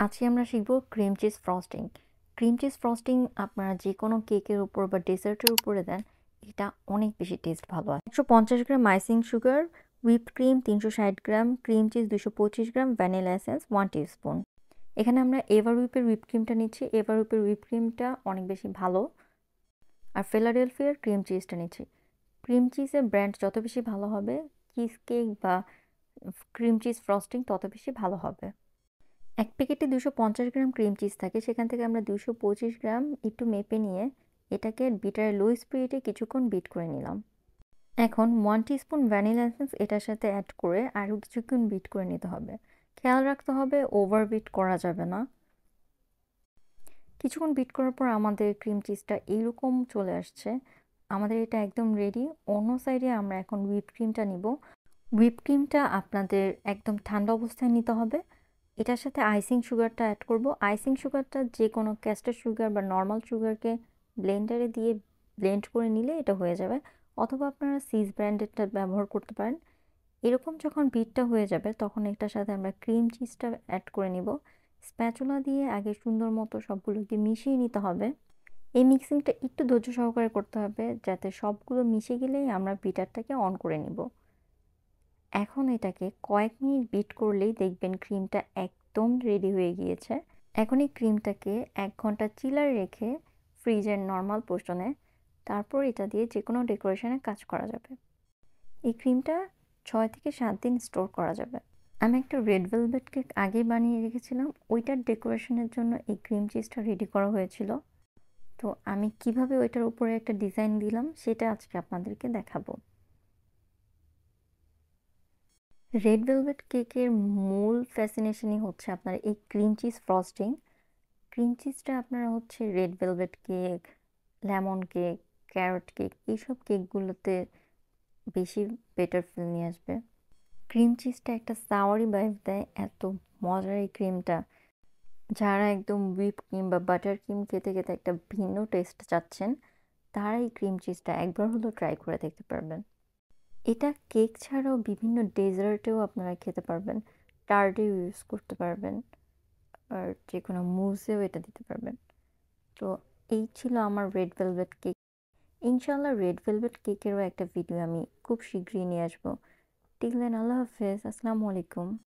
আজকে আমরা শিখব cream cheese frosting. Cream cheese frosting আপনারা যেকোনো কেকের উপর বা ডেজার্টের উপরে দেন, এটা অনেক বেশি টেস্ট ভালো আসে। 150 গ্রাম আইসিং সুগার, হুইপড ক্রিম 360 গ্রাম, ক্রিম চিজ 225 গ্রাম, ভ্যানিলা এসেন্স 1 টিস্পুন। এখানে আমরা এভার হুইপের হুইপ ক্রিমটা নিচ্ছি। এভার হুইপের হুইপ ক্রিমটা অনেক বেশি ভালো। আর ফিলাডেলফিয়ার ক্রিম চিজটা নিচ্ছি। ক্রিম চিজের ব্র্যান্ড যত বেশি ভালো হবে, চিজ কেক বা ক্রিম চিজ ফ্রস্টিং তত বেশি ভালো হবে। এক প্যাকেটে 250 গ্রাম ক্রিম চিজ থাকে, সেখান থেকে আমরা 225 গ্রাম একটু মেপে নিয়ে এটাকে বিটারে লো স্পিরিটে কিছুক্ষণ বিট করে নিলাম। এখন 1 টিস্পুন ভ্যানিলা এসেন্স এটার সাথে অ্যাড করে আরও কিছুক্ষণ বিট করে নিতে হবে। খেয়াল রাখতে হবে ওভার বিট করা যাবে না। কিছুক্ষণ বিট করার পর আমাদের ক্রিম চিজটা এইরকম চলে আসছে। আমাদের এটা একদম রেডি। অন্য সাইডে আমরা এখন হুইপ ক্রিমটা নিব। হুইপ ক্রিমটা আপনাদের একদম ঠান্ডা অবস্থায় নিতে হবে। এটার সাথে আইসিং সুগারটা অ্যাড করব। আইসিং সুগারটা যে কোনো ক্যাস্টার সুগার বা নর্মাল সুগারকে ব্লেন্ডারে দিয়ে ব্লেন্ড করে নিলে এটা হয়ে যাবে, অথবা আপনারা সিজ ব্র্যান্ডেরটা ব্যবহার করতে পারেন। এরকম যখন বিটটা হয়ে যাবে তখন এটার সাথে আমরা ক্রিম চিজটা অ্যাড করে নিব। স্প্যাচুলা দিয়ে আগে সুন্দর মতো সবগুলোকে মিশিয়ে নিতে হবে। এই মিক্সিংটা একটু ধৈর্য সহকারে করতে হবে, যাতে সবগুলো মিশে গেলেই আমরা বিটারটাকে অন করে নিব। এখন এটাকে কয়েক মিনিট বিট করলেই দেখবেন ক্রিমটা একদম রেডি হয়ে গিয়েছে। এখন এই ক্রিমটাকে 1 ঘন্টা চিলার রেখে ফ্রিজের নর্মাল পোর্শনে, তারপর এটা দিয়ে যে কোনো ডেকোরেশনে কাজ করা যাবে। এই ক্রিমটা 6 থেকে 7 দিন স্টোর করা যাবে। আমি একটা রেড ভেলভেট কেক আগেই বানিয়ে রেখেছিলাম, ওইটার ডেকোরেশনের জন্য এই ক্রিম চিজটা রেডি করা হয়েছিল। তো আমি কিভাবে ওইটার উপরে একটা ডিজাইন দিলাম সেটা আজকে আপনাদেরকে দেখাবো। রেড ভেলভেট কেকের মূল ফ্যাসিনেশনই হচ্ছে আপনার এই ক্রিম চিজ ফ্রস্টিং। ক্রিম চিজটা আপনারা হচ্ছে red velvet cake, lemon cake, carrot cake এইসব কেকগুলোতে বেশি বেটার ফিল নিয়ে আসবে। ক্রিম চিজটা একটা সাওয়ারি ভাইব দেয়, এত মজার এই ক্রিমটা। যারা একদম হুইপ ক্রিম বা বাটার ক্রিম খেতে খেতে একটা ভিন্ন টেস্ট চাচ্ছেন, তারা এই ক্রিম চিজটা একবার হলেও ট্রাই করে দেখতে পারবেন। এটা কেক ছাড়াও বিভিন্ন ডেজার্টেও আপনারা খেতে পারবেন, টার্টেও ইউজ করতে পারবেন, আর যে কোনো মুসেও এটা দিতে পারবেন। তো এই ছিল আমার রেড ভেলভেট কেক। ইনশাল্লাহ রেড ভেলভেট কেকেরও একটা ভিডিও আমি খুব শীঘ্রই নিয়ে আসবো। টিল দেন, আল্লাহ হাফেজ, আসসালামু আলাইকুম।